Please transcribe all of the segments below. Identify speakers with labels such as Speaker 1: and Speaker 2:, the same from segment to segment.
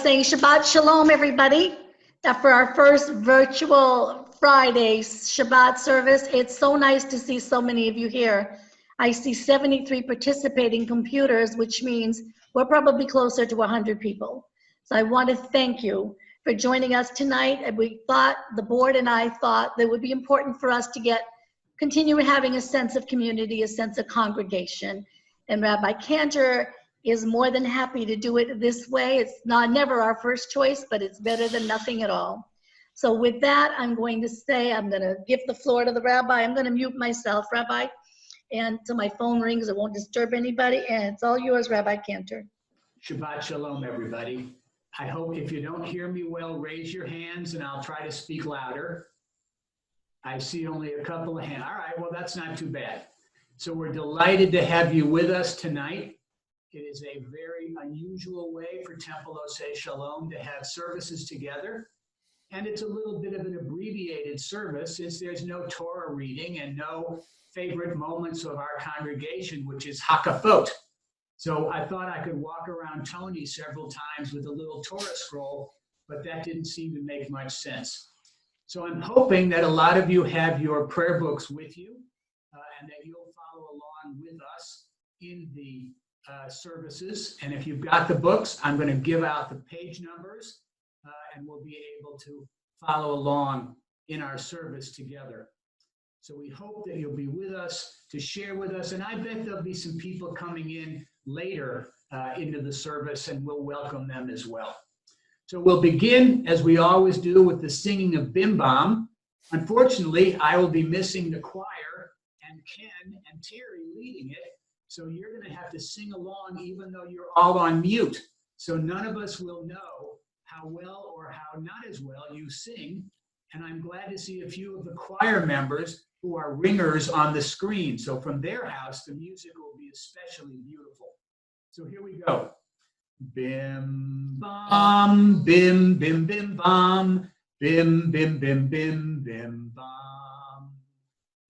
Speaker 1: saying Shabbat Shalom, everybody. For our first virtual Friday Shabbat service. It's so nice to see so many of you here. I see 73 participating computers, which means we're probably closer to 100 people. So I want to thank you for joining us tonight. And we thought, the board and I thought, that it would be important for us to continue having a sense of community, a sense of congregation. And Rabbi Cantor is more than happy to do it this way. It's never our first choice, but it's better than nothing at all. So with that, I'm going to give the floor to the rabbi. I'm going to mute myself, Rabbi, and so my phone rings. It won't disturb anybody. And it's all yours, Rabbi Cantor.
Speaker 2: Shabbat Shalom, everybody. I hope if you don't hear me well, raise your hands and I'll try to speak louder. I see only a couple of hands. All right, well, that's not too bad. So we're delighted to have you with us tonight. It is a very unusual way for Temple Oseh Shalom to have services together. And it's a little bit of an abbreviated service since there's no Torah reading and no favorite moments of our congregation, which is Hakafot. So I thought I could walk around Tony several times with a little Torah scroll, but that didn't seem to make much sense. So I'm hoping that a lot of you have your prayer books with you and that you'll follow along with us in the services. And if you've got the books, I'm going to give out the page numbers and we'll be able to follow along in our service together. So we hope that you'll be with us to share with us. And I bet there'll be some people coming in later into the service and we'll welcome them as well. So we'll begin, as we always do, with the singing of Bim Bam. Unfortunately, I will be missing the choir and Ken and Terry leading it. So you're going to have to sing along even though you're all on mute. So none of us will know how well or how not as well you sing. And I'm glad to see a few of the choir members who are ringers on the screen. So from their house, the music will be especially beautiful. So here we go. Bim bam, bim bim bim bam, bim bim bim bim bim bam,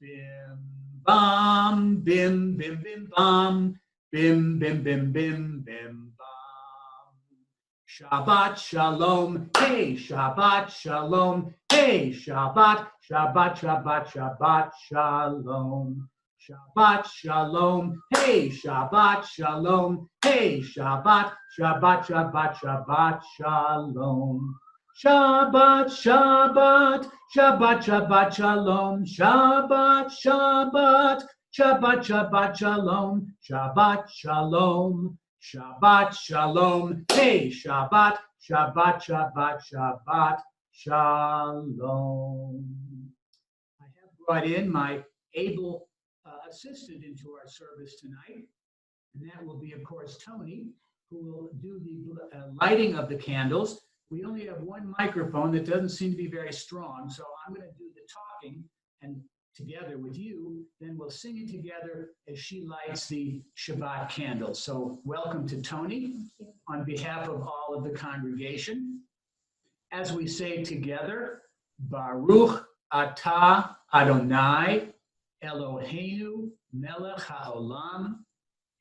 Speaker 2: bim bam, bim bim bim bam, bim bim bim bim bim bam. Shabbat Shalom, hey Shabbat Shalom, hey Shabbat, Shabbat, Shabbat, Shabbat Shalom. Shabbat Shalom, hey Shabbat Shalom, hey Shabbat, Shabbat, Shabbat, Shabbat Shalom. Shabbat, Shabbat, Shabbat, Shabbat Shalom, Shabbat, Shabbat, Shabbat, Shabbat Shalom, Shabbat Shalom, Shabbat Shalom, hey Shabbat, Shabbat, Shabbat, Shabbat Shalom. I have brought in my able assistant into our service tonight, and that will be, of course, Tony, who will do the lighting of the candles. We only have one microphone that doesn't seem to be very strong, so I'm going to do the talking, and together with you, then we'll sing it together as she lights the Shabbat candles. So welcome to Tony on behalf of all of the congregation. As we say together, Baruch Atah Adonai Eloheinu melech haolam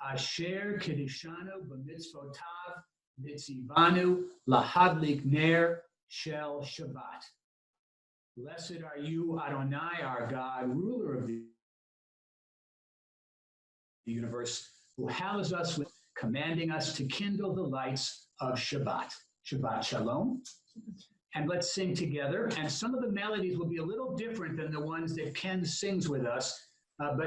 Speaker 2: asher kiddushanu b'mitzvotav mitzivanu lahadlik ner shel Shabbat. Blessed are you, Adonai, our God, ruler of the universe, who hallows us with commanding us to kindle the lights of Shabbat. Shabbat Shalom. And let's sing together. And some of the melodies will be a little different than the ones that Ken sings with us. But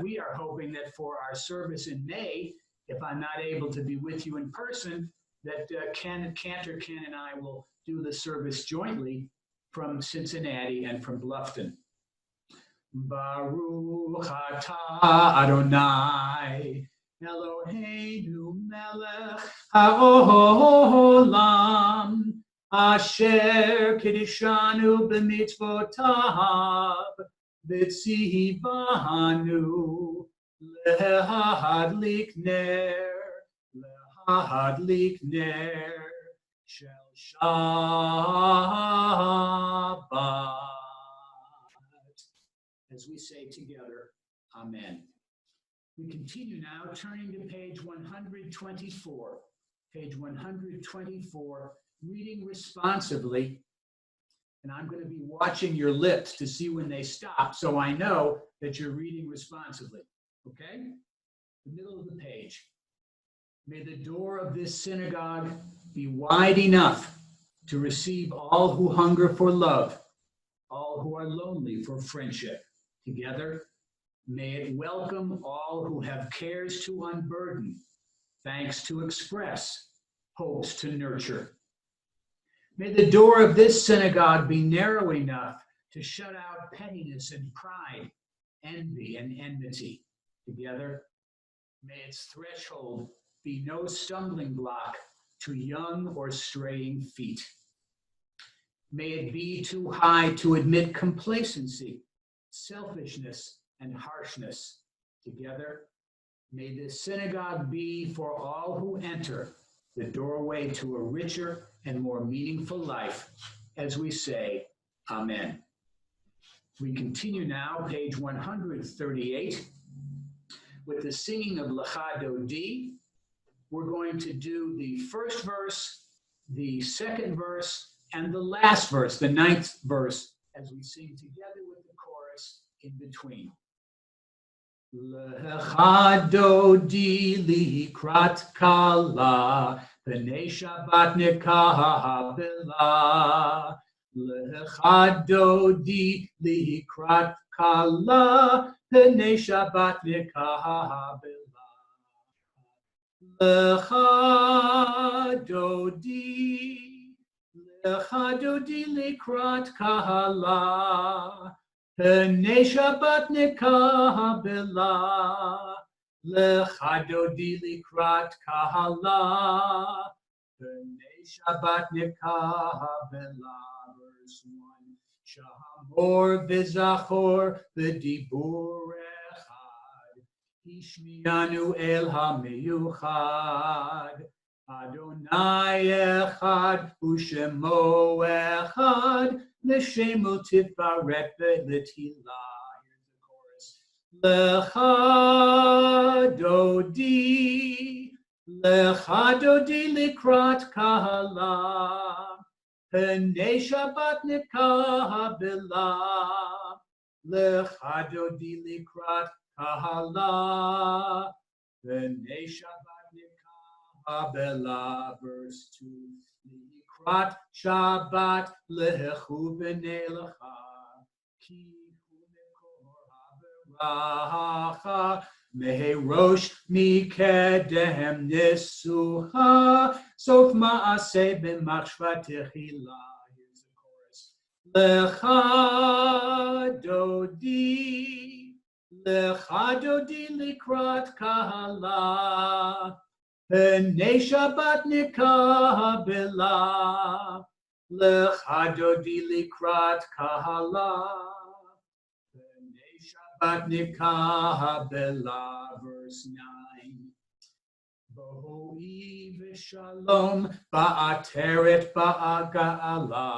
Speaker 2: we are hoping that for our service in May, if I'm not able to be with you in person, that Cantor Ken and I will do the service jointly from Cincinnati and from Bluffton. Baruch atah Adonai Eloheinu melech haolam asher kiddushanu b'mitzvotav v'tzivanu lehadlik ner shel Shabbat. As we say together, Amen. We continue now, turning to page 124. page 124, reading responsively. And I'm going to be watching your lips to see when they stop so I know that you're reading responsively. Okay? The middle of the page. May the door of this synagogue be wide enough to receive all who hunger for love, all who are lonely for friendship. Together, may it welcome all who have cares to unburden, thanks to express, hopes to nurture. May the door of this synagogue be narrow enough to shut out pettiness and pride, envy and enmity. Together, may its threshold be no stumbling block to young or straying feet. May it be too high to admit complacency, selfishness, and harshness. Together, may this synagogue be for all who enter the doorway to a richer and more meaningful life, as we say, Amen. We continue now, page 138, with the singing of Lecha Dodi. We're going to do the first verse, the second verse, and the last verse, the 9th verse, as we sing together with the chorus in between. Lecha Dodi likrat kala, b'nei Shabbat nekahabela. Lecha Dodi likrat kala, b'nei Shabbat nekahabela. Lecha Dodi likrat kala, P'nei Shabbat nekahabela. Lecha Dodi likrat kahala, P'nei Shabbat nekahabela. Verse 1. Shahamor v'zachor v'dibur echad, Ishmianu el ha-meyuchad. Adonai echad u'shemo echad, L'shemo tifaret v'letila. Here's the chorus. Lecha Dodi likrat kahala, P'nei Shabbat nekahabela. Lecha Dodi likrat kahala, P'nei Shabbat nekahabela. Verse 2. Likrat Shabbat lechu b'nei lecha, ki hu mekor haberacha, meherosh mikedem nisuha, sof ma'aseh b'machshvat techila. Here's the chorus. Lecha Dodi likrat kahala, P'nei Shabbat nekahabela. Lecha Dodi likrat kahala, P'nei Shabbat nekahabela. Verse 9. Bohoi v'shalom ba'ateret ba'aga'ala,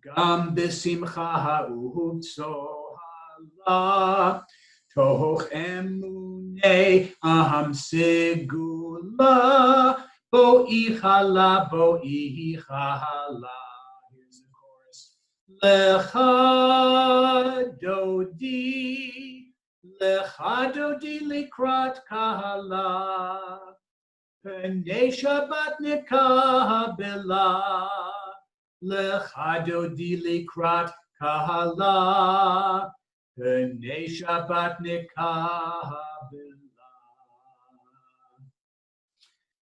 Speaker 2: Gam b'simcha ha'u'tzohala, Toch emunei aham segula, Bo'i chala. Here's the chorus. Lecha Dodi likrat kahala, P'nei Shabbat nekahabela. Lecha Dodi likrat kahala, P'nei Shabbat nekahabela.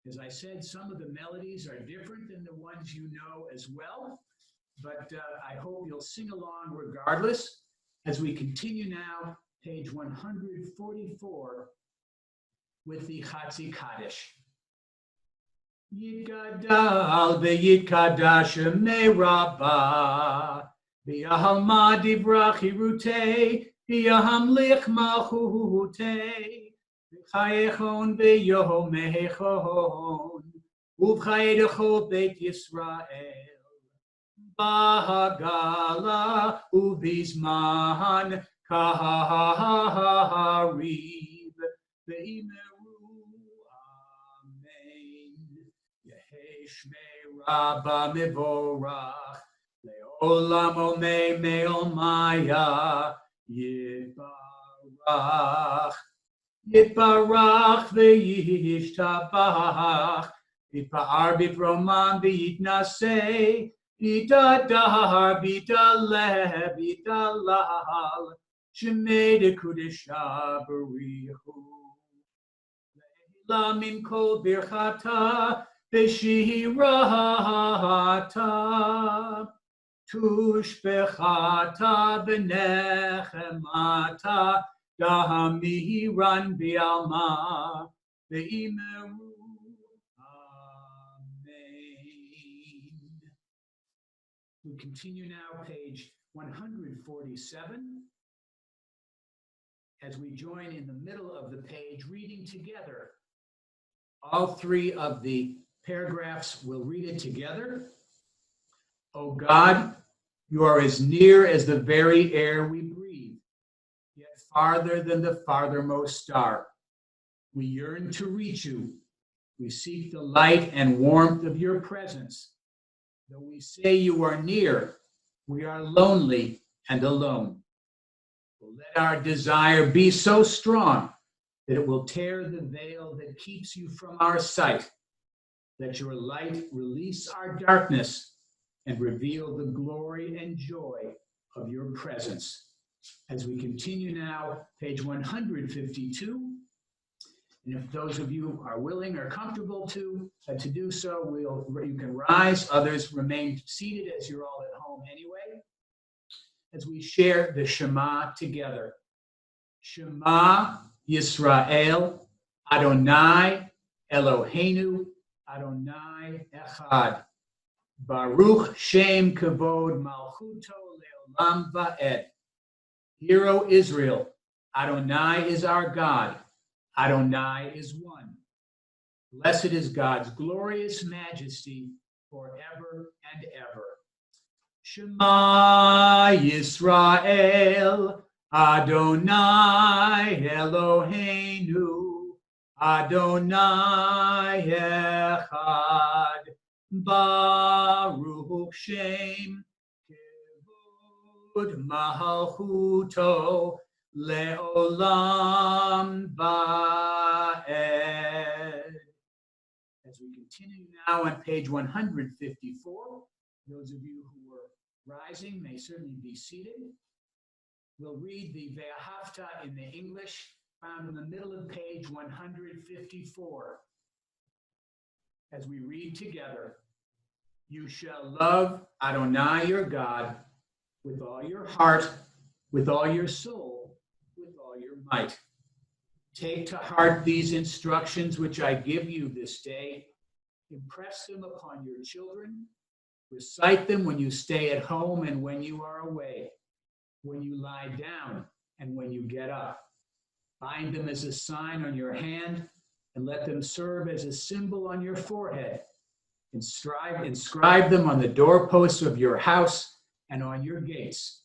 Speaker 2: As I said, some of the melodies are different than the ones you know as well, but I hope you'll sing along regardless as we continue now, page 144, with the Chatzi Kaddish. Yitgadal ve'yitkadash me'raba, V'yahalma divrach hirutei, v'yahamlich malchutei, v'chayechon v'yomechon, uv'chayedecho beit Yisrael, b'hagala uv'izman kaharib, v'imeru amen. Shmei Rabba Mivorach, Le'olam Omei Me'ol Maya, Yibarach, Yibarach ve'yishtabach, Yipa'ar b'proman v'yitnaseh, B'dadar, b'daleh, b'dalal, Shemei de'kudesha b'richu. Le'ila min kol birchata, v'shirata, Tushbechata v'nechemata, Dahamiran bi'alma, ve'imeru. Amen. We continue now, page 147, as we join in the middle of the page, reading together. All three of the paragraphs will read it together. O God, you are as near as the very air we breathe, yet farther than the farthermost star. We yearn to reach you. We seek the light and warmth of your presence. Though we say you are near, we are lonely and alone. So let our desire be so strong that it will tear the veil that keeps you from our sight. Let your light release our darkness and reveal the glory and joy of your presence. As we continue now, page 152. And if those of you are willing or comfortable to do so, you can rise. Others remain seated as you're all at home anyway. As we share the Shema together. Shema Yisrael, Adonai Eloheinu, Adonai Echad. Baruch Shem Kavod Malchuto Leolam Va'ed. Hear, O Israel, Adonai is our God. Adonai is one. Blessed is God's glorious majesty forever and ever. Shema Yisrael, Adonai Eloheinu, Adonai Echad. Baruch Shem Kevod Malchuto Le'olam Va'ed. As we continue now on page 154, those of you who were rising may certainly be seated. We'll read the Ve'ahavta in the English, found in the middle of page 154. As we read together, you shall love Adonai your God with all your heart, with all your soul, with all your might. Take to heart these instructions which I give you this day. Impress them upon your children. Recite them when you stay at home and when you are away, when you lie down and when you get up. Bind them as a sign on your hand and let them serve as a symbol on your forehead. Inscribe them on the doorposts of your house and on your gates.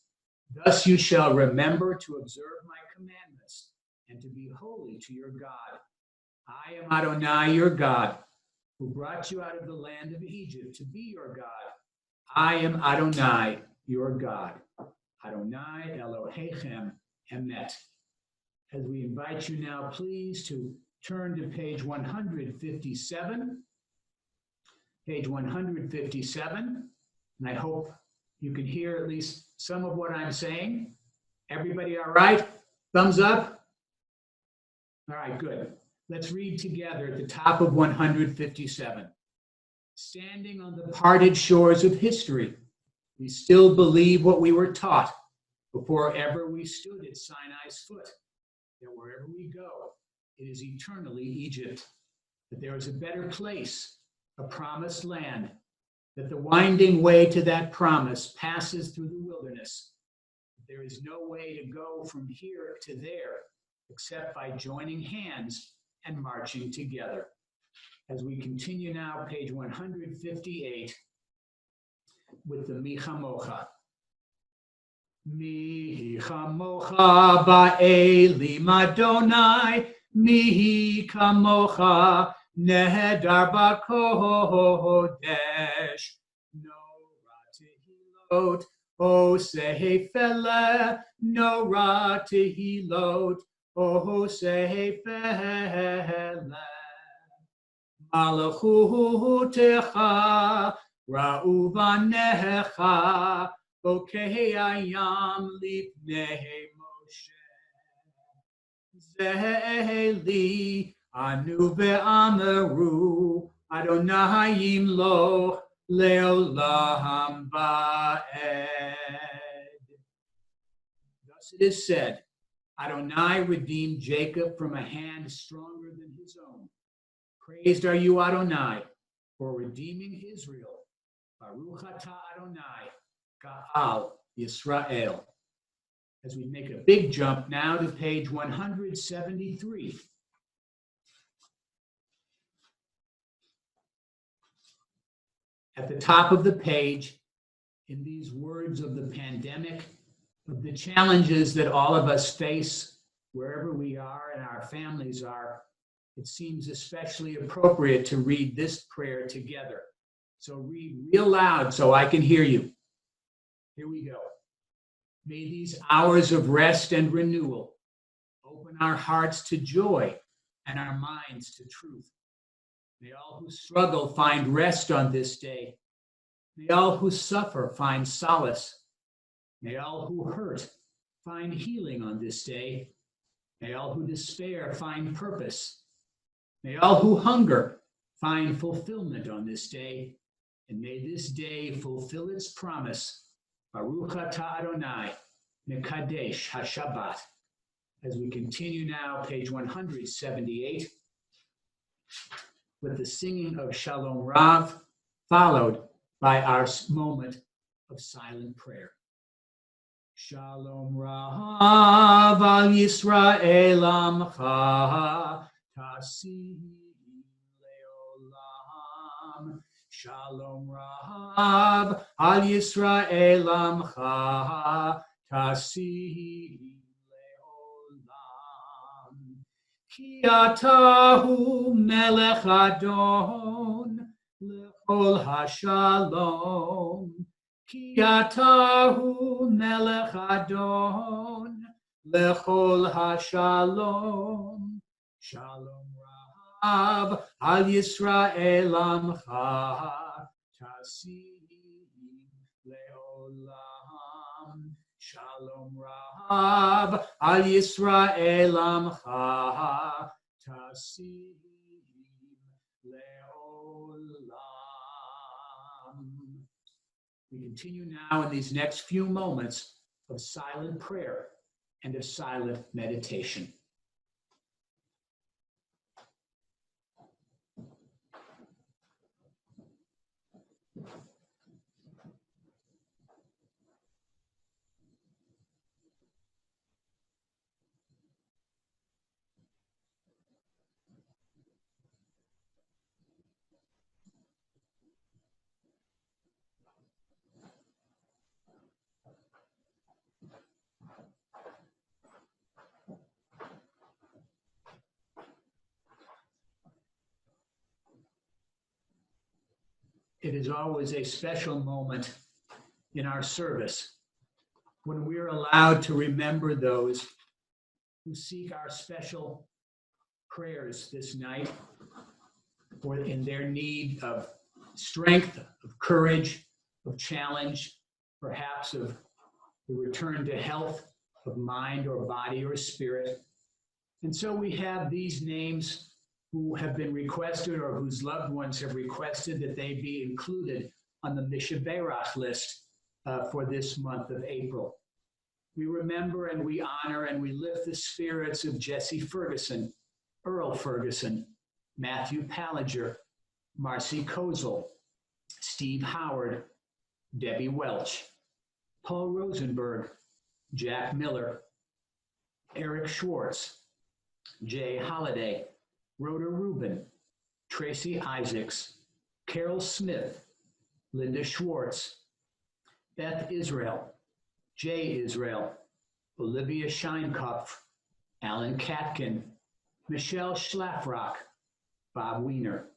Speaker 2: Thus you shall remember to observe my commandments and to be holy to your God. I am Adonai your God, who brought you out of the land of Egypt to be your God. I am Adonai your God. Adonai Elohechem Emet. As we invite you now, please, to turn to page 157. Page 157, and I hope you can hear at least some of what I'm saying. Everybody all right? Thumbs up? All right, good. Let's read together at the top of 157. Standing on the parted shores of history, we still believe what we were taught before ever we stood at Sinai's foot, that wherever we go, it is eternally Egypt, that there is a better place, a promised land, that the winding way to that promise passes through the wilderness. There is no way to go from here to there except by joining hands and marching together. As we continue now, page 158, with the Mi Chamocha. Mi Chamocha ba'elim Adonai, Mi Chamocha Nehedar Bakodesh, Norah Tehilot, Oseh Fele, Norah Tehilot, Oseh Fele. Malachutecha, Ra'u Banecha, Bokeh Ayam Lipnei Moshe. Zeheli, Anu ve'ameru, Adonai lo leolam ba'ed. Thus it is said, Adonai redeemed Jacob from a hand stronger than his own. Praised are you, Adonai, for redeeming Israel. Baruch atah Adonai, Ga'al Yisrael. As we make a big jump now to page 173. At the top of the page, in these words of the pandemic, of the challenges that all of us face wherever we are and our families are, it seems especially appropriate to read this prayer together. So read real loud so I can hear you. Here we go. May these hours of rest and renewal open our hearts to joy and our minds to truth. May all who struggle find rest on this day. May all who suffer find solace. May all who hurt find healing on this day. May all who despair find purpose. May all who hunger find fulfillment on this day. And may this day fulfill its promise. Baruch atah Adonai, Mekadesh HaShabbat. As we continue now, page 178, with the singing of Shalom Rav, followed by our moment of silent prayer. Shalom Rav al Yisrael Amcha, Tasi Leolam. Shalom Rav al Yisrael Amcha, Tasi Leolam. Ki atahu melech adon lechol hashalom. Ki atahu melech adon lechol hashalom. Shalom Rav al Yisrael Amcha, Tasim leolam. Shalom Rav al Yisrael Amcha, Tasim leolam. We continue now in these next few moments of silent prayer and of silent meditation. It is always a special moment in our service when we're allowed to remember those who seek our special prayers this night, or in their need of strength, of courage, of challenge, perhaps of the return to health of mind or body or spirit. And so we have these names who have been requested or whose loved ones have requested that they be included on the Mishaberach list for this month of April. We remember and we honor and we lift the spirits of Jesse Ferguson, Earl Ferguson, Matthew Palliger, Marcy Kozel, Steve Howard, Debbie Welch, Paul Rosenberg, Jack Miller, Eric Schwartz, Jay Holliday, Rhoda Rubin, Tracy Isaacs, Carol Smith, Linda Schwartz, Beth Israel, Jay Israel, Olivia Scheinkopf, Alan Katkin, Michelle Schlafrock, Bob Weiner,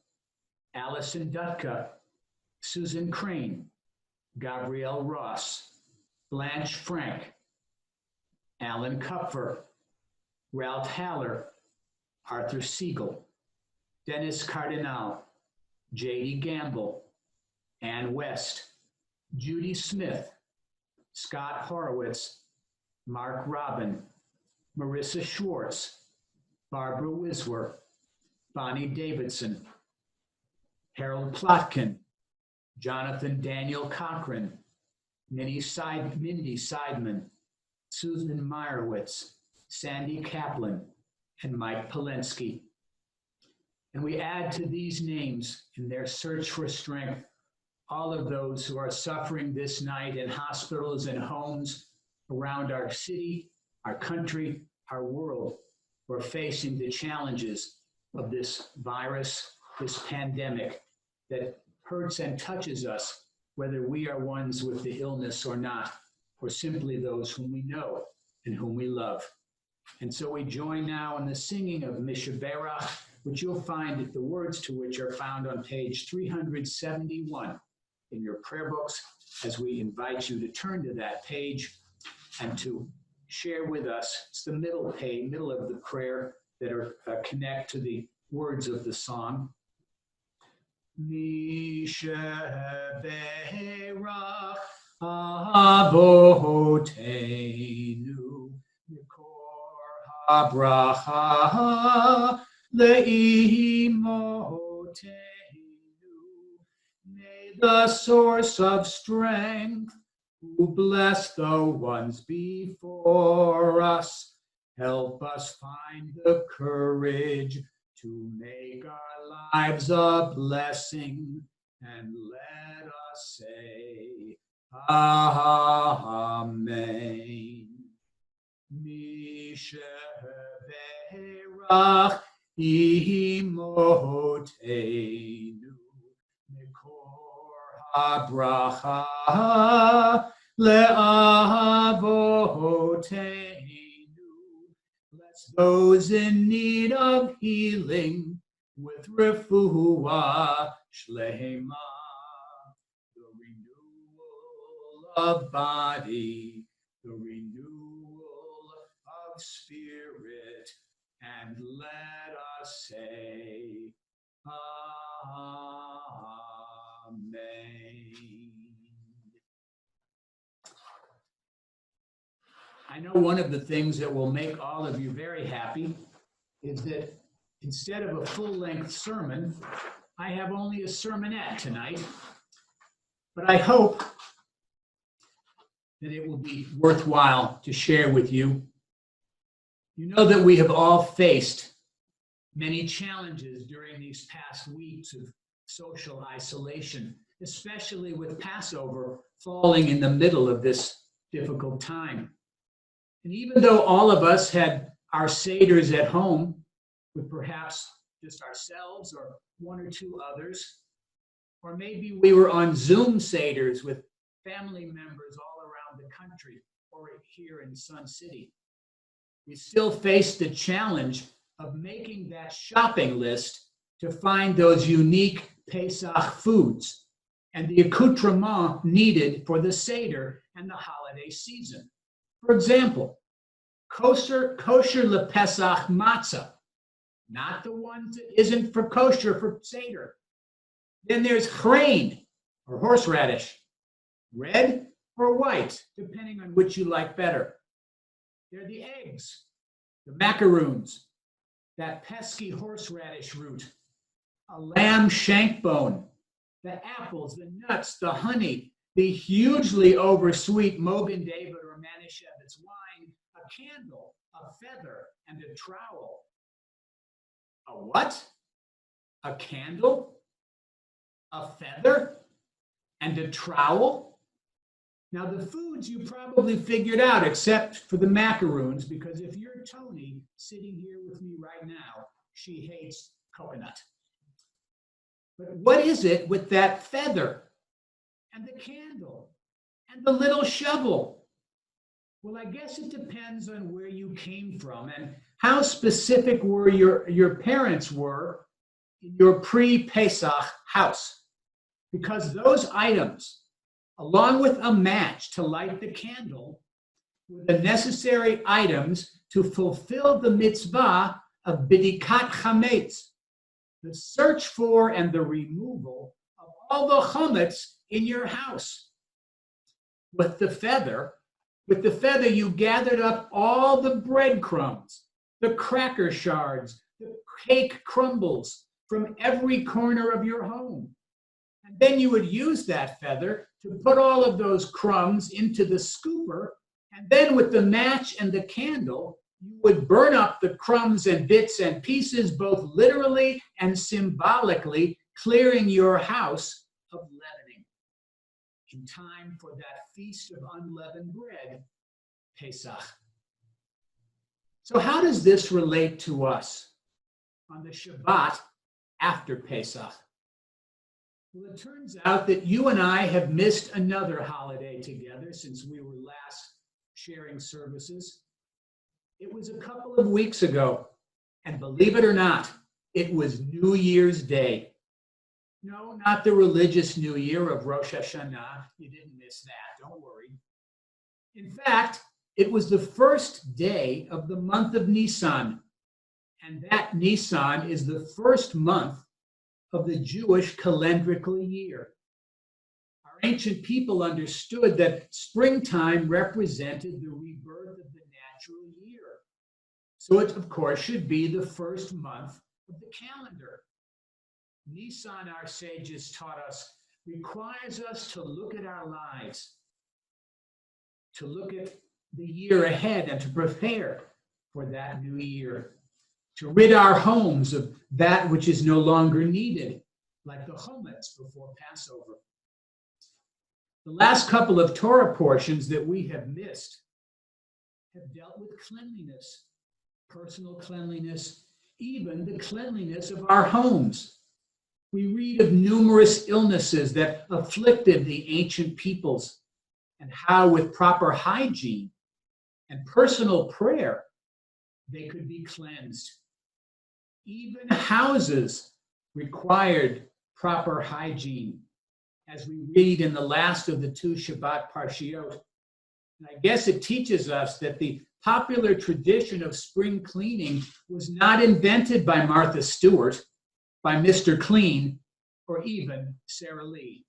Speaker 2: Allison Dutka, Susan Crane, Gabrielle Ross, Blanche Frank, Alan Kupfer, Ralph Haller, Arthur Siegel, Dennis Cardinal, J.D. Gamble, Ann West, Judy Smith, Scott Horowitz, Mark Robin, Marissa Schwartz, Barbara Wiswer, Bonnie Davidson, Harold Plotkin, Jonathan Daniel Cochran, Mindy Seidman, Susan Meyerowitz, Sandy Kaplan, and Mike Polensky. And we add to these names in their search for strength all of those who are suffering this night in hospitals and homes around our city, our country, our world, who are facing the challenges of this virus, this pandemic that hurts and touches us, whether we are ones with the illness or not, or simply those whom we know and whom we love. And so we join now in the singing of Mishaberach, which you'll find the words to which are found on page 371 in your prayer books, as we invite you to turn to that page and to share with us. It's the middle of the prayer that are connect to the words of the song. Mishaberach Avotenu Mikor habracha leimotenu. May the source of strength, who bless the ones before us, help us find the courage to make our lives a blessing, and let us say, Amen. Mishaberach imotenu mikor habracha le'avotenu. Bless those in need of healing with refuah shlema, the renewal of body, the renewal of spirit, and let us say, Amen. I know one of the things that will make all of you very happy is that instead of a full-length sermon, I have only a sermonette tonight, but I hope that it will be worthwhile to share with you. You know that we have all faced many challenges during these past weeks of social isolation, especially with Passover falling in the middle of this difficult time. And even though all of us had our seders at home, with perhaps just ourselves or one or two others, or maybe we were on Zoom seders with family members all around the country or here in Sun City, we still face the challenge of making that shopping list to find those unique Pesach foods and the accoutrement needed for the Seder and the holiday season. For example, kosher LePesach matzah, not the one that isn't for kosher for Seder. Then there's chrein, or horseradish, red or white, depending on which you like better. There are the eggs, the macaroons, that pesky horseradish root, a lamb shank bone, the apples, the nuts, the honey, the hugely oversweet Mogen David or Manischewitz wine, a candle, a feather, and a trowel. A what? A candle? A feather? And a trowel? Now, the foods you probably figured out, except for the macaroons, because if you're Tony sitting here with me right now, she hates coconut. But what is it with that feather and the candle and the little shovel? Well, I guess it depends on where you came from and how specific your parents were in your pre-Pesach house, because those items, along with a match to light the candle, were the necessary items to fulfill the mitzvah of bidikat chametz, the search for and the removal of all the chametz in your house. With the feather, you gathered up all the breadcrumbs, the cracker shards, the cake crumbles from every corner of your home. And then you would use that feather to put all of those crumbs into the scooper, and then with the match and the candle, you would burn up the crumbs and bits and pieces, both literally and symbolically, clearing your house of leavening. In time for that feast of unleavened bread, Pesach. So how does this relate to us on the Shabbat after Pesach? Well, it turns out that you and I have missed another holiday together since we were last sharing services. It was a couple of weeks ago, and believe it or not, it was New Year's Day. No, not the religious New Year of Rosh Hashanah. You didn't miss that, don't worry. In fact, it was the first day of the month of Nisan, and that Nisan is the first month of the Jewish calendrical year. Our ancient people understood that springtime represented the rebirth of the natural year. So it, of course, should be the first month of the calendar. Nisan, our sages taught us, requires us to look at our lives, to look at the year ahead and to prepare for that new year, to rid our homes of that which is no longer needed, like the chametz before Passover. The last couple of Torah portions that we have missed have dealt with cleanliness, personal cleanliness, even the cleanliness of our homes. We read of numerous illnesses that afflicted the ancient peoples and how with proper hygiene and personal prayer, they could be cleansed. Even houses required proper hygiene, as we read in the last of the two Shabbat Parshiot. And I guess it teaches us that the popular tradition of spring cleaning was not invented by Martha Stewart, by Mr. Clean, or even Sarah Lee.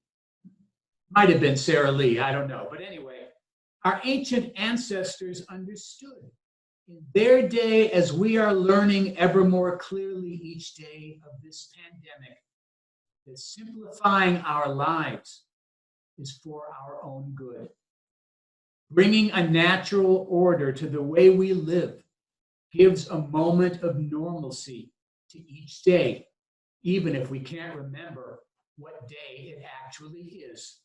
Speaker 2: Might have been Sarah Lee, I don't know. But anyway, our ancient ancestors understood in their day, as we are learning ever more clearly each day of this pandemic, that simplifying our lives is for our own good. Bringing a natural order to the way we live gives a moment of normalcy to each day, even if we can't remember what day it actually is.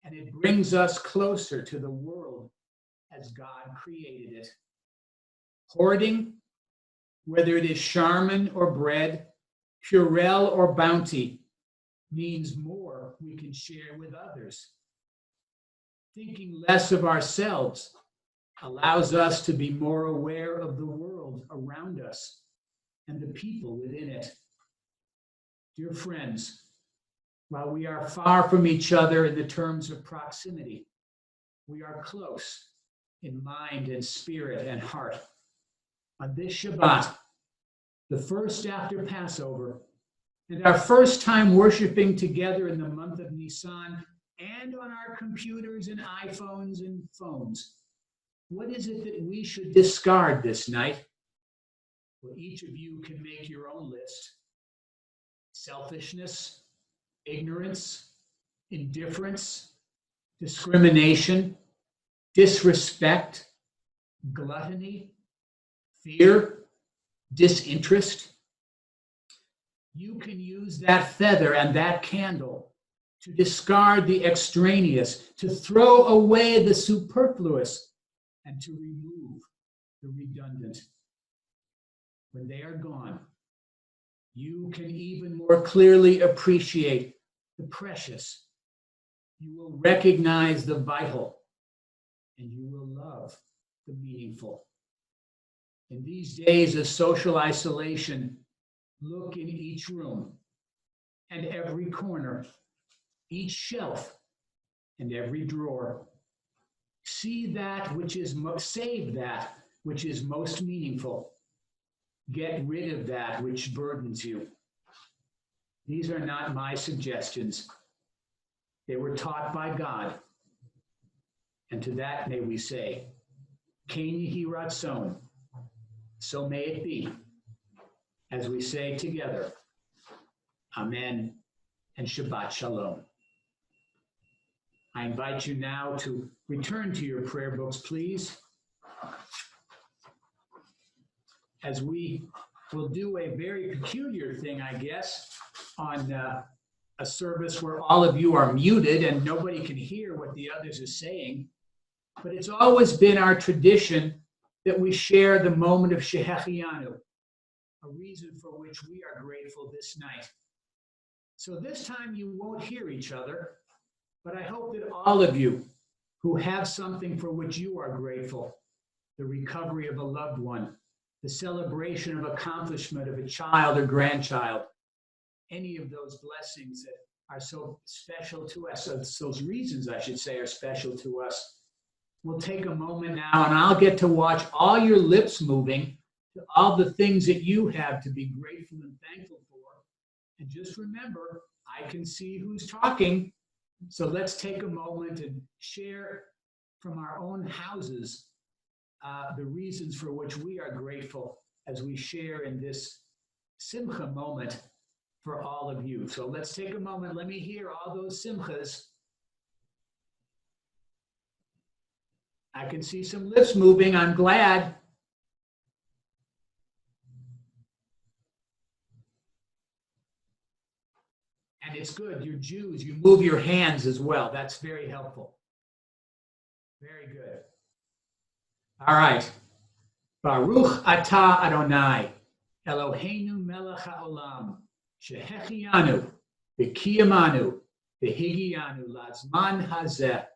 Speaker 2: And it brings us closer to the world as God created it. Hoarding, whether it is Charmin or bread, Purell or Bounty, means more we can share with others. Thinking less of ourselves allows us to be more aware of the world around us and the people within it. Dear friends, while we are far from each other in the terms of proximity, we are close in mind and spirit and heart. On this Shabbat, the first after Passover, and our first time worshiping together in the month of Nisan, and on our computers and iPhones and phones, what is it that we should discard this night? Well, each of you can make your own list. Selfishness, ignorance, indifference, discrimination, disrespect, gluttony, fear, disinterest. You can use that feather and that candle to discard the extraneous, to throw away the superfluous, and to remove the redundant. When they are gone, you can even more clearly appreciate the precious. You will recognize the vital, and you will love the meaningful. In these days of social isolation, Look in each room and every corner, each shelf and every drawer. See that which is save that which is most meaningful. Get rid of that which burdens you. These are not my suggestions. They were taught by God. And to that may we say, Ken Yehi Ratzon, so may it be, as we say together, Amen and Shabbat Shalom. I invite you now to return to your prayer books, please, as we will do a very peculiar thing, I guess, on a service where all of you are muted and nobody can hear what the others are saying. But it's always been our tradition that we share the moment of Shehechianu, a reason for which we are grateful this night. So this time you won't hear each other, but I hope that all of you who have something for which you are grateful, the recovery of a loved one, the celebration of accomplishment of a child or grandchild, any of those blessings that are so special to us, those reasons I should say are special to us. We'll take a moment now and I'll get to watch all your lips moving to all the things that you have to be grateful and thankful for. And just remember, I can see who's talking. So let's take a moment and share from our own houses the reasons for which we are grateful as we share in this simcha moment for all of you. So let's take a moment. Let me hear all those simchas. I can see some lips moving. I'm glad. And it's good. You're Jews. You move your hands as well. That's very helpful. Very good. All right. Baruch atah Adonai, Eloheinu melech haolam, shehechianu, v'kiyamanu, v'higianu, lazman hazeh.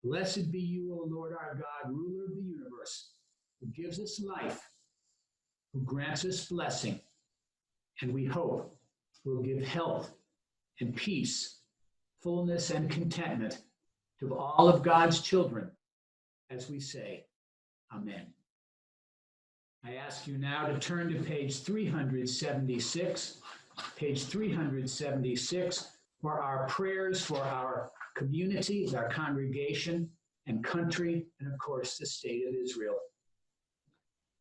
Speaker 2: Blessed be you, O Lord our God, ruler of the universe, who gives us life, who grants us blessing, and we hope will give health and peace, fullness and contentment to all of God's children, as we say, Amen. I ask you now to turn to page 376, for our prayers for our community, our congregation and country, and of course, the state of Israel.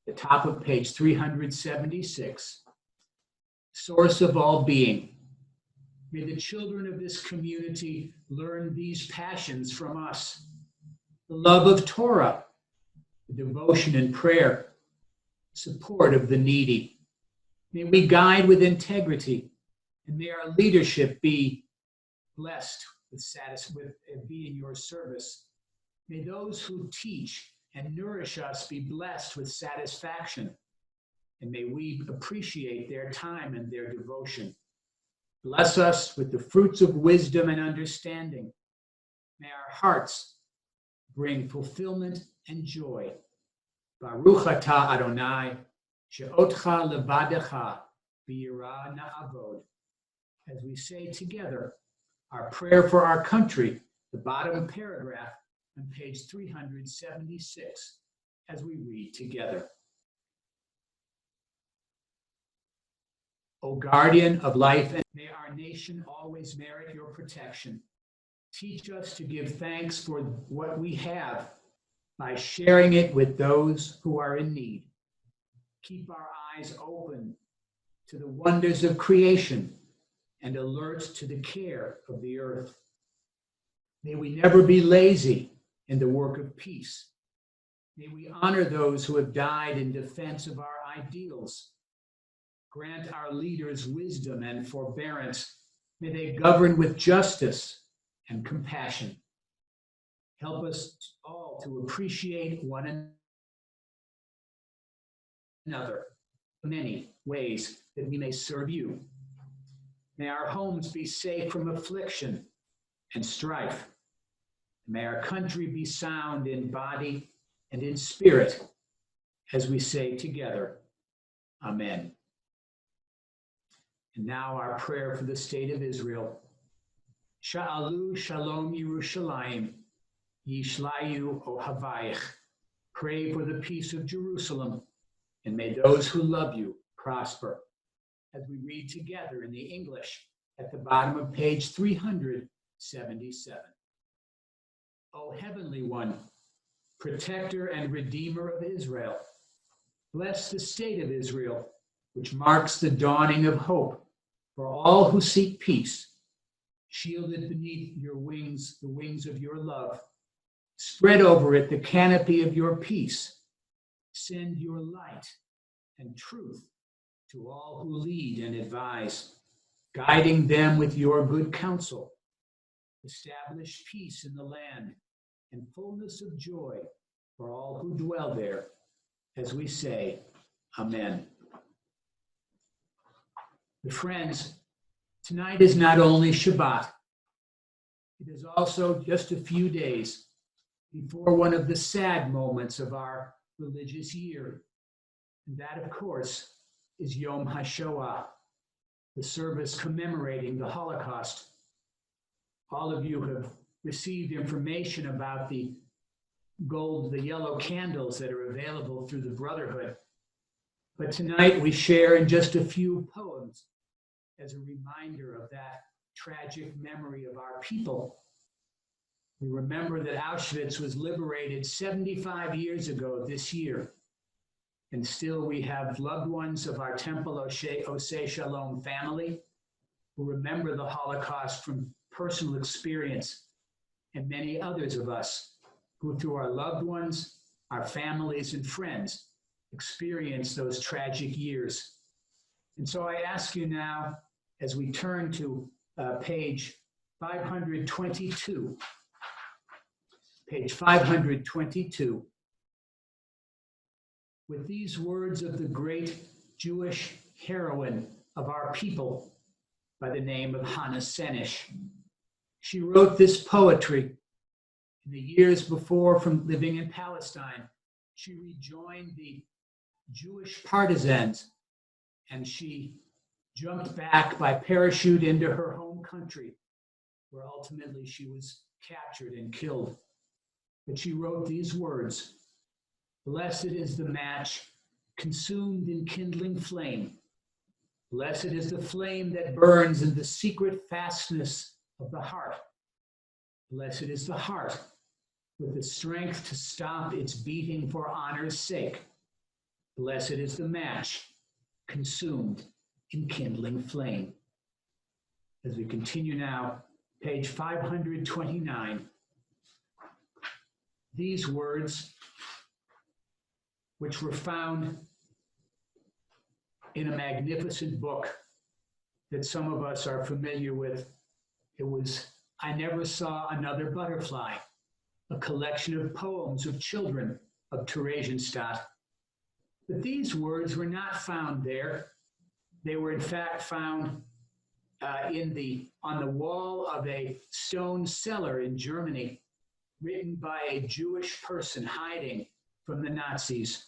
Speaker 2: The top of page 376, source of all being. May the children of this community learn these passions from us. The love of Torah, the devotion and prayer, support of the needy. May we guide with integrity, and may our leadership be blessed with be in your service. May those who teach and nourish us be blessed with satisfaction, and may we appreciate their time and their devotion. Bless us with the fruits of wisdom and understanding. May our hearts bring fulfillment and joy. Baruch atah Adonai, she'otcha levadecha b'yirah na'avod. As we say together, our prayer for our country, the bottom paragraph on page 376, as we read together. O guardian of life, and may our nation always merit your protection. Teach us to give thanks for what we have by sharing it with those who are in need. Keep our eyes open to the wonders of creation and alert to the care of the earth. May we never be lazy in the work of peace. May we honor those who have died in defense of our ideals. Grant our leaders wisdom and forbearance. May they govern with justice and compassion. Help us all to appreciate one another in many ways that we may serve you. May our homes be safe from affliction and strife. May our country be sound in body and in spirit, as we say together, Amen. And now our prayer for the state of Israel. Sha'alu Shalom Yerushalayim, Yishlayu Ohavayich. Pray for the peace of Jerusalem, and may those who love you prosper. As we read together in the English at the bottom of page 377. O Heavenly One, Protector and Redeemer of Israel, bless the state of Israel, which marks the dawning of hope for all who seek peace. Shield it beneath your wings, the wings of your love. Spread over it the canopy of your peace. Send your light and truth to all who lead and advise, guiding them with your good counsel. Establish peace in the land and fullness of joy for all who dwell there, as we say, Amen. Friends, tonight is not only Shabbat, it is also just a few days before one of the sad moments of our religious year. And that, of course, is Yom HaShoah, the service commemorating the Holocaust. All of you have received information about the yellow candles that are available through the Brotherhood. But tonight we share in just a few poems as a reminder of that tragic memory of our people. We remember that Auschwitz was liberated 75 years ago this year. And still we have loved ones of our Temple Oseh Shalom family who remember the Holocaust from personal experience, and many others of us who, through our loved ones, our families and friends, experienced those tragic years. And so I ask you now, as we turn to page 522, with these words of the great Jewish heroine of our people by the name of Hannah Senesh. She wrote this poetry in the years before from living in Palestine. She rejoined the Jewish partisans, and she jumped back by parachute into her home country, where ultimately she was captured and killed. But she wrote these words: "Blessed is the match consumed in kindling flame. Blessed is the flame that burns in the secret fastness of the heart. Blessed is the heart with the strength to stop its beating for honor's sake. Blessed is the match consumed in kindling flame." As we continue now, page 529, these words, which were found in a magnificent book that some of us are familiar with. It was I Never Saw Another Butterfly, a collection of poems of children of Theresienstadt. But these words were not found there. They were in fact found on the wall of a stone cellar in Germany, written by a Jewish person hiding from the Nazis.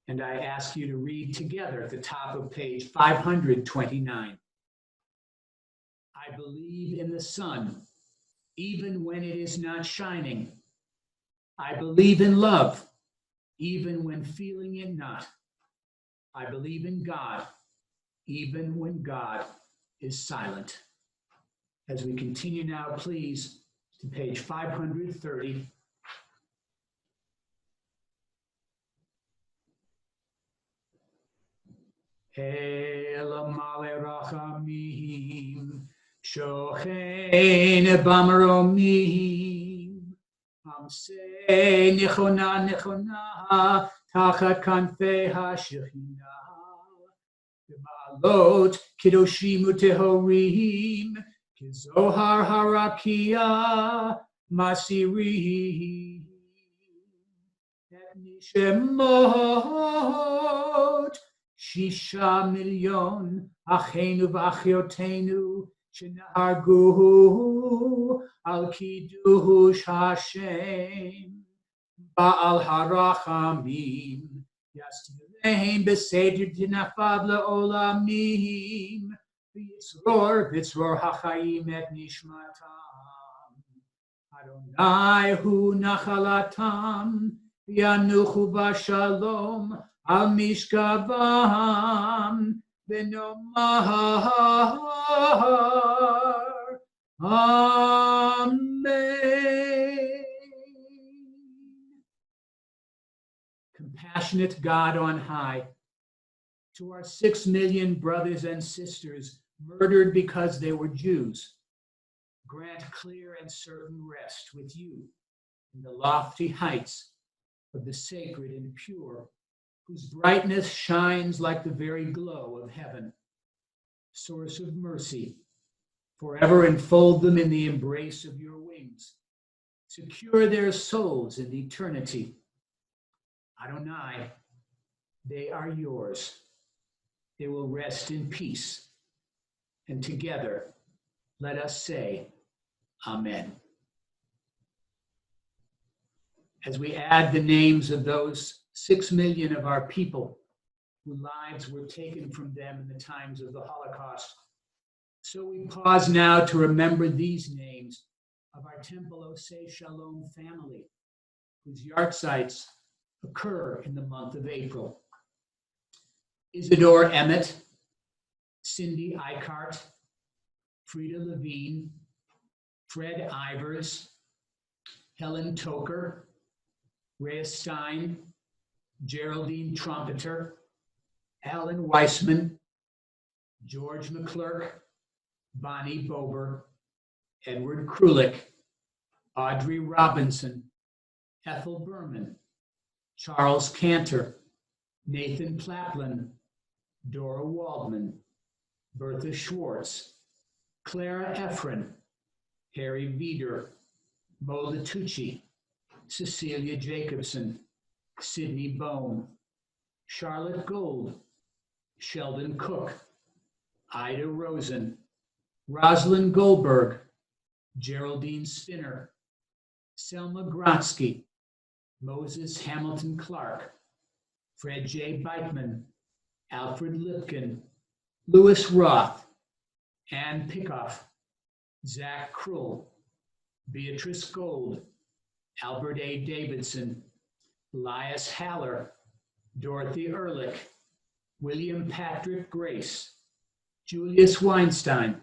Speaker 2: And I ask you to read together at the top of page 529. I believe in the sun, even when it is not shining. I believe in love, even when feeling it not. I believe in God, even when God is silent. As we continue now, please, to page 530. El male rachamim, shochen b'maromim, amsei nechona nechona, tachat kanfei hashechina, b'ma'alot kedoshim utehorim, kizohar harakia masirim, et nishemot, 6 million Achenu v'Achiotenu shenahargu al kiddush Hashem Ba'al harachamim yastireim b'seder dinafav le'olamim V'tzror hachayim et nishmatam. Adonai hu nachalatam, v'yanuchu b'shalom al mishkavam, v'nomar Amen. Compassionate God on high, to our 6 million brothers and sisters murdered because they were Jews, grant clear and certain rest with you in the lofty heights of the sacred and pure, whose brightness shines like the very glow of heaven. Source of mercy, forever enfold them in the embrace of your wings. Secure their souls in eternity. Adonai, they are yours. They will rest in peace. And together, let us say, Amen. As we add the names of those 6 million of our people whose lives were taken from them in the times of the Holocaust, so we pause now to remember these names of our Temple Oseh Shalom family, whose yahrzeits occur in the month of April. Isidore Emmett, Cindy Eichart, Frida Levine, Fred Ivers, Helen Toker, Rhea Stein, Geraldine Trumpeter, Alan Weissman, George McClurk, Bonnie Bober, Edward Krulik, Audrey Robinson, Ethel Berman, Charles Cantor, Nathan Plaplin, Dora Waldman, Bertha Schwartz, Clara Efren, Harry Vieder, Mo Latucci, Cecilia Jacobson, Sidney Bone, Charlotte Gold, Sheldon Cook, Ida Rosen, Rosalind Goldberg, Geraldine Spinner, Selma Grotsky, Moses Hamilton Clark, Fred J. Beitman, Alfred Lipkin, Louis Roth, Ann Pickoff, Zach Krull, Beatrice Gold, Albert A. Davidson, Elias Haller, Dorothy Ehrlich, William Patrick Grace, Julius Weinstein,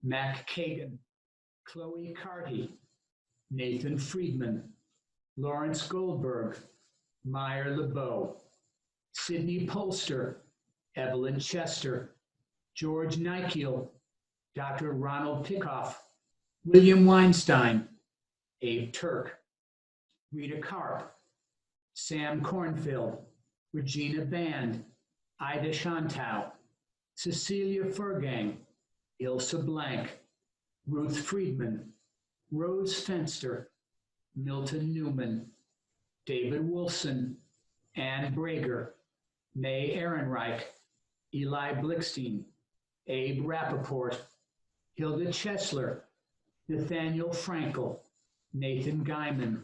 Speaker 2: Mac Kagan, Chloe Carty, Nathan Friedman, Lawrence Goldberg, Meyer LeBeau, Sidney Polster, Evelyn Chester, George Nikiel, Dr. Ronald Pickoff, William Weinstein, Abe Turk, Rita Karp, Sam Kornfield, Regina Band, Ida Shantau, Cecilia Furgang, Ilse Blank, Ruth Friedman, Rose Fenster, Milton Newman, David Wolfson, Ann Brager, May Ehrenreich, Eli Blickstein, Abe Rappaport, Hilda Chesler, Nathaniel Frankel, Nathan Guyman,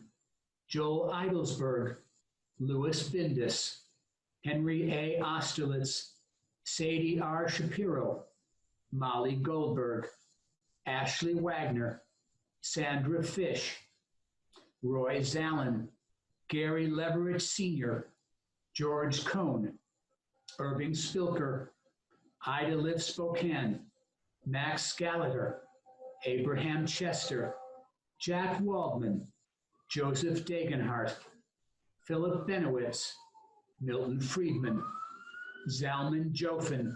Speaker 2: Joel Eidelsberg, Louis Bindus, Henry A. Osterlitz, Sadie R. Shapiro, Molly Goldberg, Ashley Wagner, Sandra Fish, Roy Zallen, Gary Leverett Sr., George Cohn, Irving Spilker, Ida Liv Spokane, Max Gallagher, Abraham Chester, Jack Waldman, Joseph Dagenhart, Philip Benowitz, Milton Friedman, Zalman Jofin,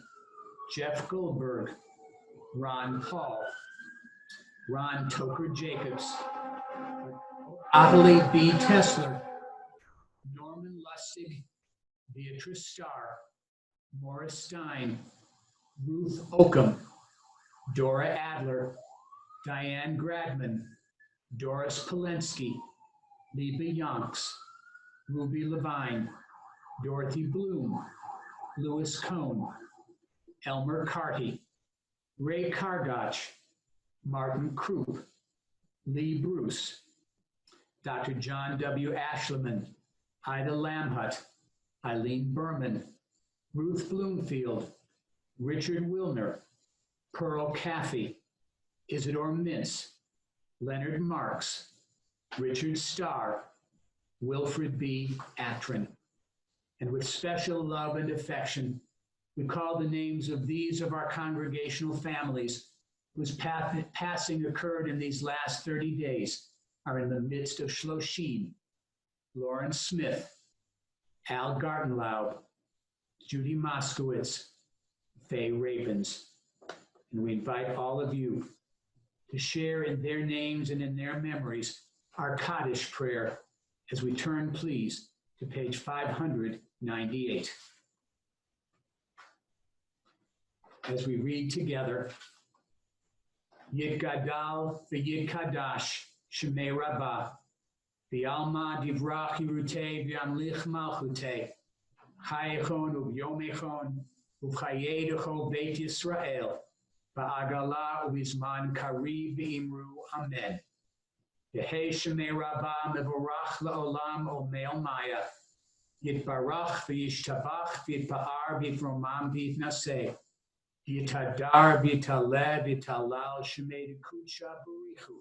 Speaker 2: Jeff Goldberg, Ron Paul, Ron Toker Jacobs, Ottilie B. Tesler, Norman Lustig, Beatrice Starr, Morris Stein, Ruth Oakham, Dora Adler, Diane Gradman, Doris Polensky, Liba Yonks, Ruby Levine, Dorothy Bloom, Louis Cohn, Elmer Carty, Ray Kargach, Martin Krupp, Lee Bruce, Dr. John W. Ashleman, Ida Lamhut, Eileen Berman, Ruth Bloomfield, Richard Wilner, Pearl Cathy, Isidore Mintz, Leonard Marks, Richard Starr, Wilfred B. Atrin. And with special love and affection, we call the names of these of our congregational families whose passing occurred in these last 30 days are in the midst of Shloshim: Lawrence Smith, Al Gartenlaub, Judy Moskowitz, Faye Ravens. And we invite all of you to share in their names and in their memories our Kaddish prayer as we turn, please, to page 598. As we read together, Yid Gadal v'Yid Kadash Shemei Rabbah v'Alma Divrach Yerutei v'Amlich Malchutei Chayechon u'Yomechon u'Chayedecho Beit Yisrael v'Agala u'Bizman Kari v'Imru Amen. Yehei Shemei Rabbah mevorach la'olam Omel Maya Yitbarach v'Yishtabach v'Yitpa'ar v'Yitromam v'Yitnaseh Yitadar v'Yitaleh v'Yitalal Shemei Kudsha Burichu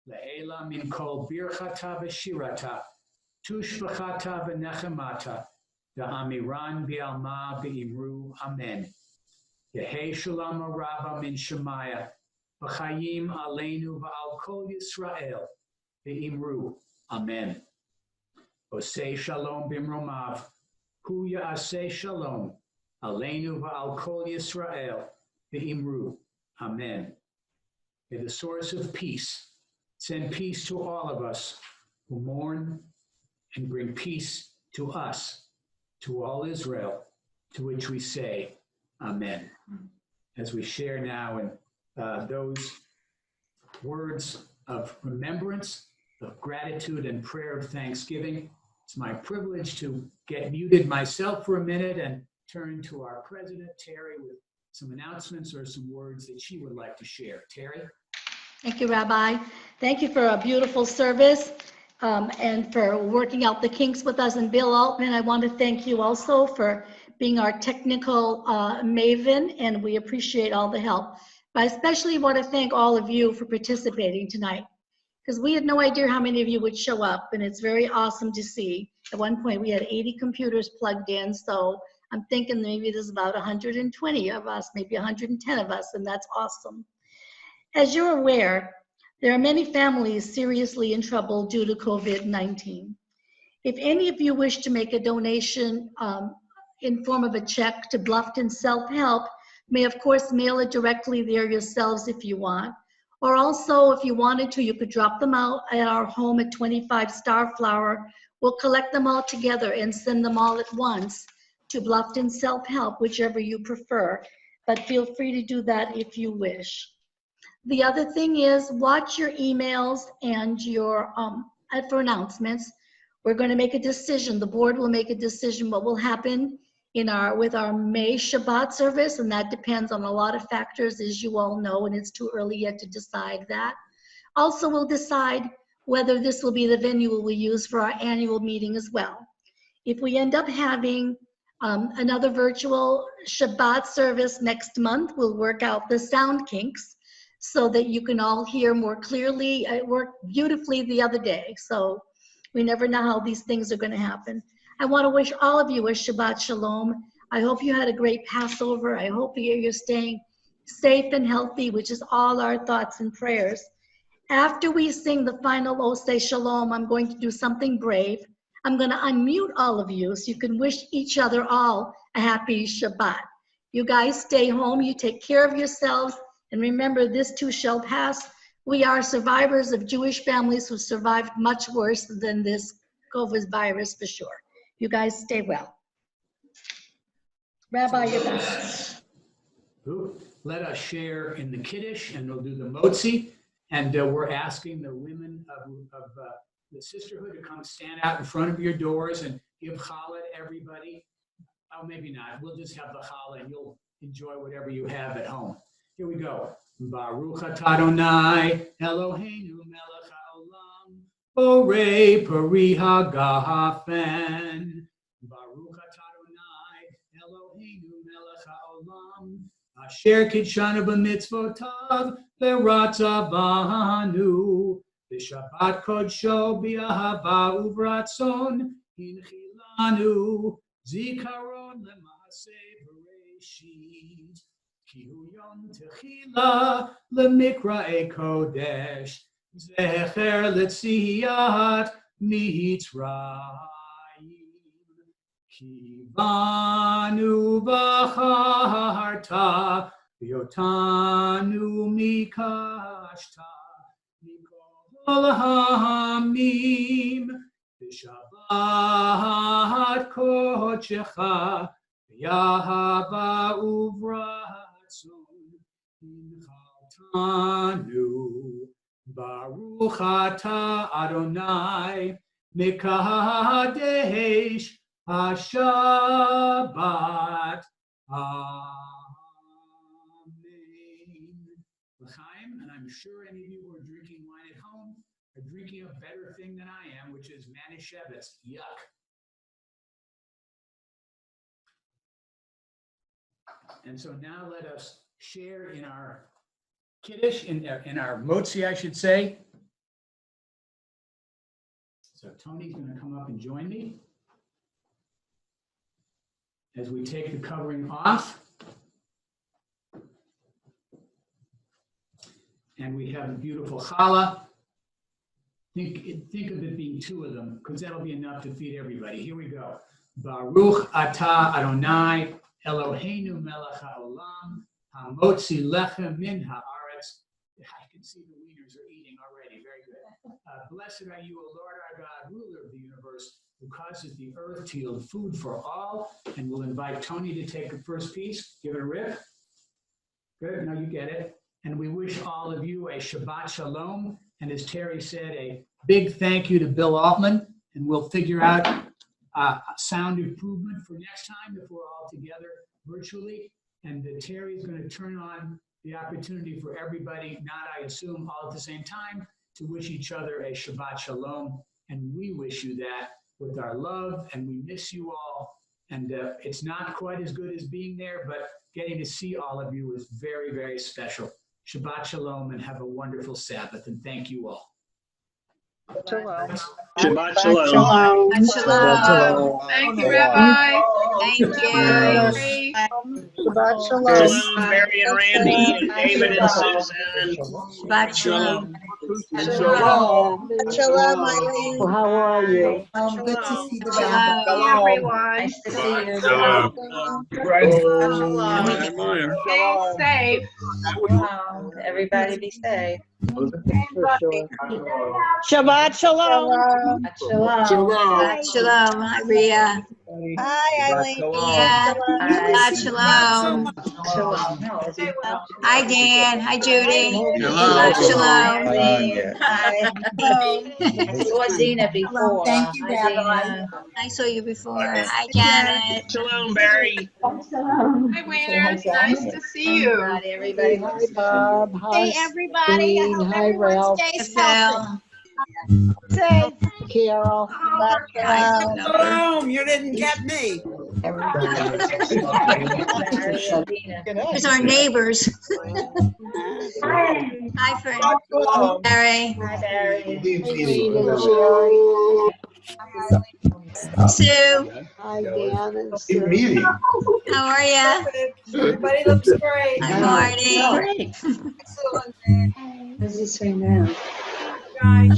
Speaker 2: Le'ela min kol birchata v'shirata tushvachata v'nechemata v'amiran v'alma v'imru Amen. Yehei Shalom Rabba min Shemaya v'chayim aleinu v'al kol Yisrael v'imru Amen. Oseh Shalom b'mromav hu ya'aseh Shalom aleinu v'al kol Yisrael v'imru Amen. May the source of peace send peace to all of us who mourn and bring peace to us, to all Israel, to which we say Amen. As we share now in those words of remembrance, of gratitude and prayer of thanksgiving, it's my privilege to get muted myself for a minute and turn to our president, Terry, with some announcements or some words that she would like to share. Terry?
Speaker 1: Thank you, Rabbi. Thank you for a beautiful service and for working out the kinks with us. And Bill Altman, I want to thank you also for being our technical maven, and we appreciate all the help. But I especially want to thank all of you for participating tonight, because we had no idea how many of you would show up, and it's very awesome to see. At one point, we had 80 computers plugged in, so I'm thinking maybe there's about 120 of us, maybe 110 of us, and that's awesome. As you're aware, there are many families seriously in trouble due to COVID-19. If any of you wish to make a donation in form of a check to Bluffton Self-Help, may of course mail it directly there yourselves if you want. Or also, if you wanted to, you could drop them out at our home at 25 Starflower. We'll collect them all together and send them all at once to Bluffton Self-Help, whichever you prefer. But feel free to do that if you wish. The other thing is, watch your emails and your for announcements. We're going to make a decision. The board will make a decision what will happen with our May Shabbat service, and that depends on a lot of factors, as you all know, and it's too early yet to decide that. Also, we'll decide whether this will be the venue we'll use for our annual meeting as well. If we end up having another virtual Shabbat service next month, we'll work out the sound kinks so that you can all hear more clearly. It worked beautifully the other day, so we never know how these things are going to happen. I want to wish all of you a Shabbat Shalom. I hope you had a great Passover. I hope you're staying safe and healthy, which is all our thoughts and prayers. After we sing the final Oseh Shalom, I'm going to do something brave. I'm going to unmute all of you so you can wish each other all a happy Shabbat. You guys stay home. You take care of yourselves. And remember, this too shall pass. We are survivors of Jewish families who survived much worse than this COVID virus, for sure. You guys stay well. Rabbi, you're back.
Speaker 2: Let us share in the Kiddush, and we'll do the Motzi. And we're asking the women of the sisterhood to come stand out in front of your doors and give challah to everybody. Oh, maybe not. We'll just have the challah, and you'll enjoy whatever you have at home. Here we go. Baruch atah Adonai Eloheinu melech haolam borei peri hagafen. Baruch atah Adonai Eloheinu melech haolam Asher kitshanu b'mitzvotav v'ratza banu. V'shabbat kodsho b'ahava uvratzon hinchilanu. Zikaron l'maaseh bereshit. Ki hu yom techila l'mikra'e kodesh. Zecher l'tziyat mitzrayim. Ki banu b'charta v'yotanu mikashta mikol ha'amim v'shabbat kodshecha v'yahava uvratzon inchaltanu Baruch atah Adonai mekadesh Shabbat. Amen. L'chaim, and I'm sure any of you who are drinking wine at home are drinking a better thing than I am, which is Manischewitz. Yuck. And so now let us share in our Kiddush, in our Motzi, I should say. So Tony's going to come up and join me as we take the covering off. And we have a beautiful challah. Think of it being two of them, because that'll be enough to feed everybody. Here we go. Baruch atah Adonai Eloheinu melech haolam hamotzi lechem min haaretz. I can see the wieners are eating already. Very good. Blessed are you, O Lord our God, ruler of the universe, who causes the earth to yield food for all. And we'll invite Tony to take the first piece. Give it a rip. Good. Now you get it. And we wish all of you a Shabbat Shalom. And as Terry said, a big thank you to Bill Altman. And we'll figure out sound improvement for next time if we're all together virtually. And Terry is going to turn on the opportunity for everybody, not I assume all at the same time, to wish each other a Shabbat Shalom. And we wish you that with our love, and we miss you all. And it's not quite as good as being there, but getting to see all of you is very, very special. Shabbat Shalom, and have a wonderful Sabbath, and thank you all.
Speaker 3: Shalom.
Speaker 4: Shabbat Shalom.
Speaker 3: Shalom.
Speaker 5: Shalom.
Speaker 3: Thank you, Rabbi.
Speaker 5: Thank you.
Speaker 3: Shabbat Shalom.
Speaker 4: Shalom, Mary and Randy, and David and Susan.
Speaker 5: Shabbat Shalom.
Speaker 3: Shalom. Shalom, Eileen.
Speaker 6: How are you?
Speaker 3: Good to see you,
Speaker 5: Shalom.
Speaker 3: everyone.
Speaker 5: Nice to see you.
Speaker 4: Shalom.
Speaker 3: Stay safe.
Speaker 5: Shalom. Everybody be safe.
Speaker 6: Shabbat shalom.
Speaker 5: Shalom. Shabbat Shalom. Hi, Rhea.
Speaker 3: Hi, Eileen.
Speaker 5: Shabbat Shalom. Shalom. Hi, Dan. Hi, Judy. Shabbat Shalom. Hi. I saw Dina before.
Speaker 3: Thank you,
Speaker 5: Hi,
Speaker 3: Rabbi.
Speaker 5: Dina. I saw you before. Hi, Janet.
Speaker 4: Shalom, Barry.
Speaker 3: Hi, Wieners. Nice to see you.
Speaker 5: Hi, everybody.
Speaker 6: Hi, Bob. Hi,
Speaker 3: Hey, everybody. I hope
Speaker 6: Hi,
Speaker 3: everyone
Speaker 6: Ralph.
Speaker 3: stays
Speaker 5: Phil.
Speaker 3: healthy. Safe.
Speaker 6: Carol.
Speaker 5: Shalom.
Speaker 7: You didn't get me.
Speaker 5: There's our neighbors. Hi, Fred. Barry. Hi, Barry. Sue.
Speaker 6: Hi, Dan and Sue.
Speaker 5: How are you?
Speaker 3: Everybody looks great.
Speaker 5: Hi, Marty.
Speaker 3: Excellent.
Speaker 5: What's he saying now?
Speaker 3: Guys.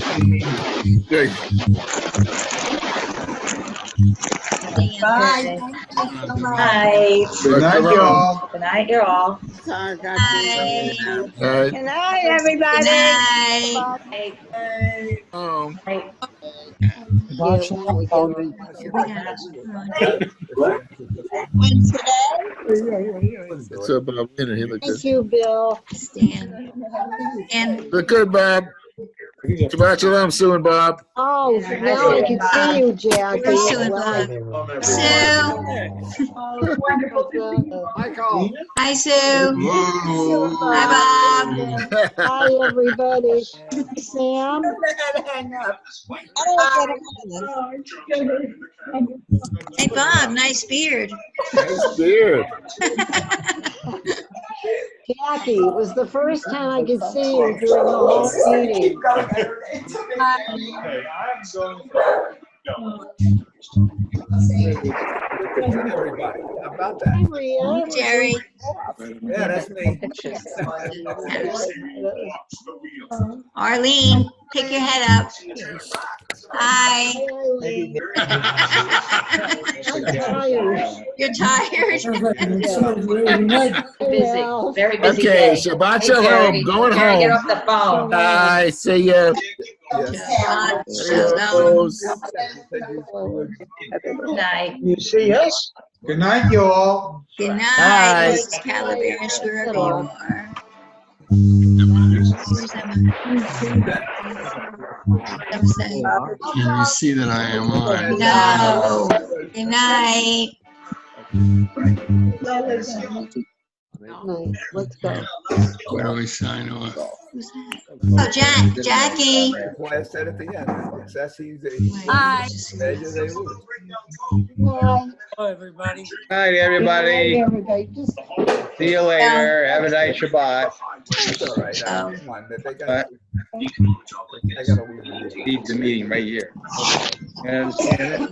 Speaker 3: Bye. Thank you so much.
Speaker 5: Hi.
Speaker 8: Good night, y'all.
Speaker 5: Good night, you're all.
Speaker 6: Hi.
Speaker 5: Hi.
Speaker 8: Hey.
Speaker 3: Good night,
Speaker 5: Good
Speaker 3: everybody.
Speaker 5: night.
Speaker 6: Watch out, Tony.
Speaker 3: And today,
Speaker 8: What's up, Bob? He look
Speaker 6: Thank
Speaker 8: good.
Speaker 6: you, Bill.
Speaker 5: Stan. And
Speaker 8: Look good, Bob. Shabbat Shalom, Sue and Bob.
Speaker 6: Oh, now I can see you, Jackie.
Speaker 5: Where's Sue and Bob? Sue.
Speaker 3: wonderful to see you.
Speaker 8: Michael.
Speaker 5: Hi, Sue. Hi, Bob.
Speaker 6: Hi, everybody. Sam.
Speaker 5: Hey, Bob. Nice beard.
Speaker 8: Nice beard.
Speaker 6: Jackie, it was the first time I could see you during the whole meeting.
Speaker 7: Everybody, how about
Speaker 6: Hi,
Speaker 7: that?
Speaker 6: Maria.
Speaker 5: Jerry.
Speaker 7: Yeah, that's me.
Speaker 5: Arlene, pick your head up. Hi.
Speaker 6: I'm tired.
Speaker 5: You're tired?
Speaker 6: Well,
Speaker 9: Very busy
Speaker 8: Okay,
Speaker 9: day.
Speaker 8: Shabbat
Speaker 9: Hey,
Speaker 8: Shalom.
Speaker 9: Jerry.
Speaker 8: Going
Speaker 9: Jerry, get
Speaker 8: home.
Speaker 9: off the phone.
Speaker 8: Bye. See ya.
Speaker 5: Shabbat
Speaker 8: Adios.
Speaker 5: Shalom.
Speaker 9: Good night.
Speaker 7: You see us? Good night, you all.
Speaker 5: Good night,
Speaker 8: Hi.
Speaker 5: Mrs. Calaveras, wherever you are. Where's Emma? Emma saying,
Speaker 10: Can you see that I am on?
Speaker 5: no. Good night.
Speaker 6: nice. Let's go.
Speaker 10: Where do we sign off?
Speaker 5: Who's that? Oh, Jackie.
Speaker 7: That's why I said at the end, it's as easy.
Speaker 5: Hi.
Speaker 7: Measure they lose.
Speaker 6: Bye.
Speaker 11: Night, everybody.
Speaker 6: Everybody, just
Speaker 11: See you later. Have a nice Shabbat.
Speaker 7: It's all right. Come on, they gotta leave the meeting.
Speaker 11: Leave the meeting right here. You understand it?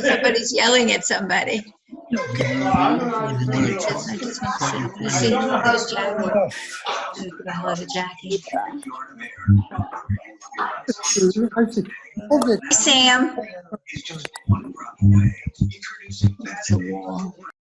Speaker 5: Somebody's yelling at somebody. I just want to see. There's Jackie. Hello to Jackie. Sam. It's a wall.